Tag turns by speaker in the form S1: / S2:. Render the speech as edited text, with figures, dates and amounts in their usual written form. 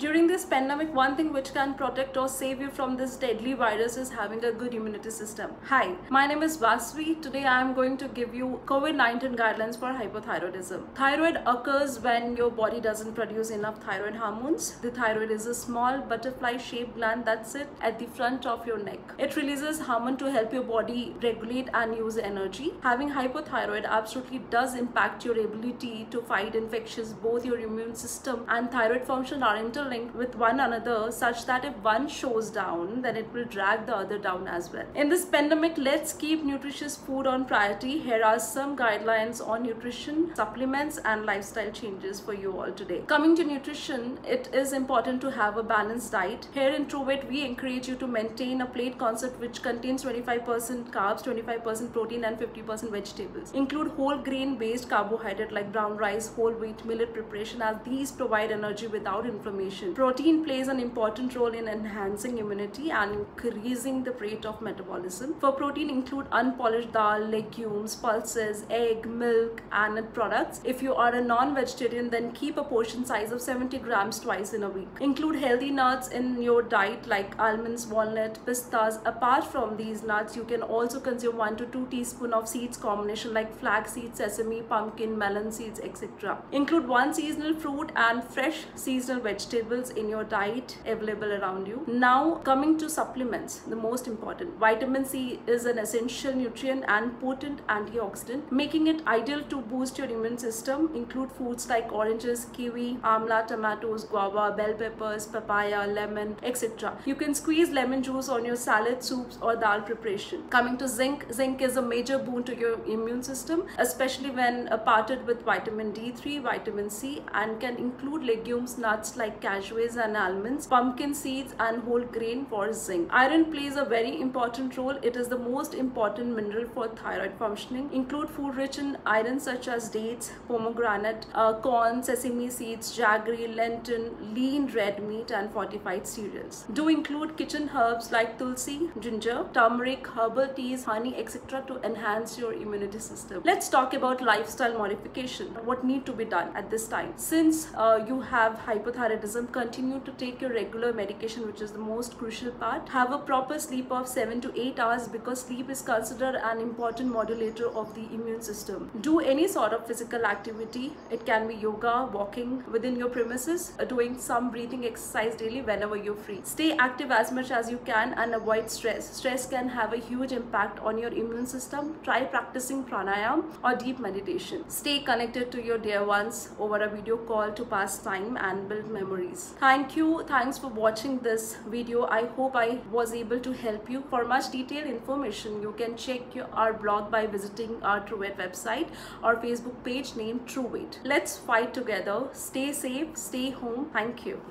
S1: During this pandemic, one thing which can protect or save you from this deadly virus is having a good immunity system. Hi, my name is Vasvi. Today I am going to give you COVID-19 guidelines for hypothyroidism. Thyroid occurs when your body doesn't produce enough thyroid hormones. The thyroid is a small butterfly-shaped gland that sits at the front of your neck. It releases hormone to help your body regulate and use energy. Having hypothyroid absolutely does impact your ability to fight infections. Both your immune system and thyroid function are interlinked with one another, such that if one shows down, then it will drag the other down as well. In this pandemic, let's keep nutritious food on priority. Here are some guidelines on nutrition, supplements and lifestyle changes for you all today. Coming to nutrition, it is important to have a balanced diet. Here in TrueWeight, we encourage you to maintain a plate concept which contains 25% carbs, 25% protein and 50% vegetables. Include whole grain based carbohydrate like brown rice, whole wheat, millet preparation, as these provide energy without inflammation. Protein plays an important role in enhancing immunity and increasing the rate of metabolism. For protein, include unpolished dal, legumes, pulses, egg, milk and nut products. If you are a non-vegetarian, then keep a portion size of 70 grams twice in a week. Include healthy nuts in your diet like almonds, walnut, pistas. Apart from these nuts, you can also consume 1 to 2 teaspoons of seeds combination like flax seeds, sesame, pumpkin, melon seeds, etc. Include 1 seasonal fruit and fresh seasonal vegetables in your diet available around you. Now coming to supplements, the most important. Vitamin C is an essential nutrient and potent antioxidant, making it ideal to boost your immune system. Include foods like oranges, kiwi, amla, tomatoes, guava, bell peppers, papaya, lemon, etc. You can squeeze lemon juice on your salad, soups or dal preparation. Coming to zinc, zinc is a major boon to your immune system, especially when partnered with vitamin D3, vitamin C, and can include legumes, nuts like cashews and almonds, pumpkin seeds and whole grain for zinc. Iron plays a very important role. It is the most important mineral for thyroid functioning. Include food rich in iron such as dates, pomegranate, corn, sesame seeds, jaggery, lentil, lean red meat and fortified cereals. Do include kitchen herbs like tulsi, ginger, turmeric, herbal teas, honey, etc. to enhance your immunity system. Let's talk about lifestyle modification. What need to be done at this time? Since you have hypothyroidism, continue to take your regular medication, which is the most crucial part. Have a proper sleep of 7 to 8 hours because sleep is considered an important modulator of the immune system. Do any sort of physical activity. It can be yoga, walking within your premises, doing some breathing exercise daily whenever you're free. Stay active as much as you can and avoid stress. Stress can have a huge impact on your immune system. Try practicing pranayama or deep meditation. Stay connected to your dear ones over a video call to pass time and build memories. Thank you. Thanks for watching this video. I hope I was able to help you. For much detailed information, you can check our blog by visiting our TrueWeight website or Facebook page named TrueWeight. Let's fight together. Stay safe, stay home. Thank you.